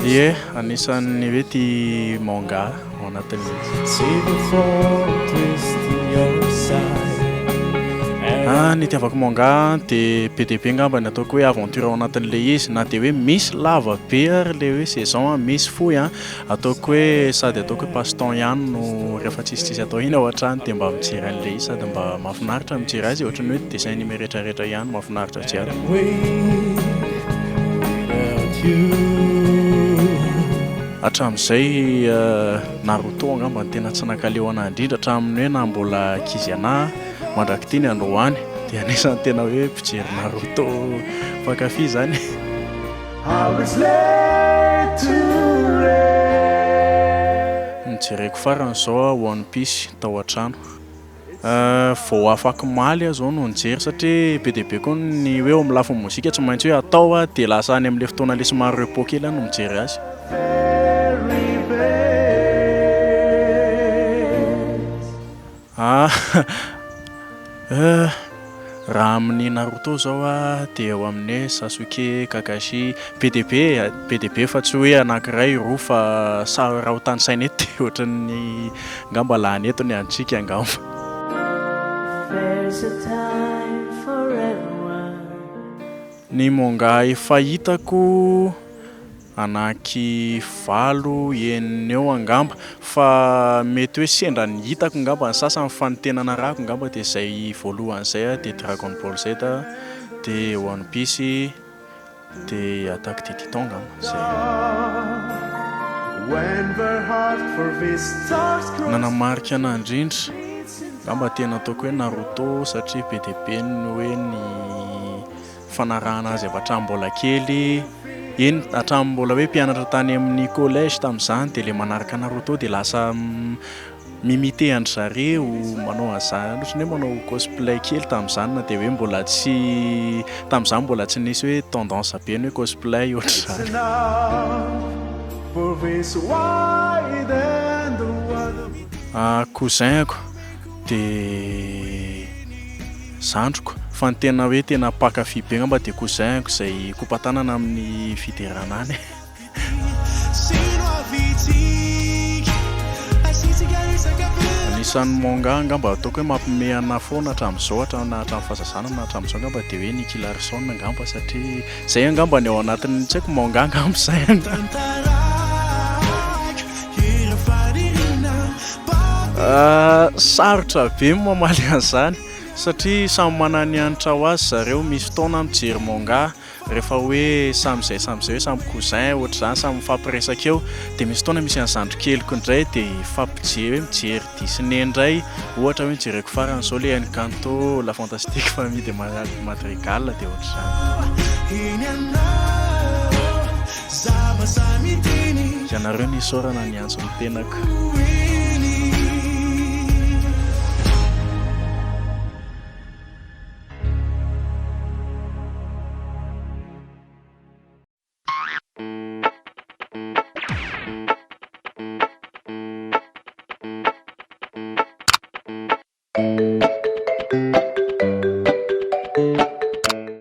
Ie, anisan'ny hoe ty manga ao anatin'ny ny tiavako manga dia be dia be ngamba ny ataoko hoe aventure ao anatin'le izy na dia hoe misy lava be ary le hoe saison misy fohy ataoko hoe sady ataoko hoe passe-temps ihany no rehefa tsisitsisy atao iny ao an-trano dia mba mijery an'le izy sady mba mahafinaritra mijery azy ohatran'ny hoe dessin animé rehetrarehetra ihany mahafinaritra jiaby. Hatramin'izay Naruto angamba ny tena tsy nankaleo anahy indrindra hatramin'ny hoe na mbola ankizy anahy mandraky ity ny androany dia anisan'ny tena hoe mpijery Naruto fankafy zany. Nijereko farany zao One Piece tao an-trano. Vao afaky maly aho zao no nijery satria be dia be koa ny hoe amin'ny lafiny mozika tsy maintsy hoe atao dia lasa any amin'ilay fotoana le somary repos kely no mijery azy. Raha amin'ny Naruto zao dia eo amin'ny Sasuke, Kakashi be dia be fa tsy hoe anankiray roa fa raha ho tany saina eto dia ohatran'ny ngamba lany eto ny antsika angamba. Ny manga efa hitako anaky 7 enina eo angamba fa mety hoe sendra ny hitako ngamba ny sasany fa ny tena narahako ngamba dia izay voalohan'izay dia Dragon Ball Z dia One Piece dia Attaque des Titans ngamba zay. Nanamarika anahy indrindra ngamba tena ataoko hoe Naruto satria be dia be ny hoe ny fanarahana azy avy hatramin'ny mbola kely iny hatramin'ny mbola hoe mpianatra tany amin'ny collège tamin'izany dia le manaraka Naruto dia lasa mimité andry zareo manao an'izany ohatrany hoe manao cosplay kely tamin'izany na dia hoe mbola tsy tamin'izany mbola tsy nisy hoe tendance be ny hoe cosplay ohatr'izany. Cousinko dia zandriko fa ny tena hoe tena pakafy be ngamba dia cousinko izay kopatanana amin'ny fiderana any. Anisan'ny manga ngamba ataoko hoe mampime ana foana hatramin'izao na hatramin'ny fahazazana na hatramin'izao ngamba dia hoe Nicky Larson ngamba satria izay angamba ny ao anatin'ny tsy haiko manga ngamba izay. Sarotra be mamaly an'izany satria samy manana ny hanitra ho azy zareo. Misy fotoana mijery manga rehefa hoe samizay hoe samy cousin ohatr'izany samy mifampiresaka eo dia misy fotoana misy an'izandro keliko indray dia fampijery hoe mijery Disney indray ohatra hoe mijereko farany izao le Encanto, La Fantastique Famille de Madrigal dia ohatr'izany. Ianareo ny isaorana ny antso ny tenako.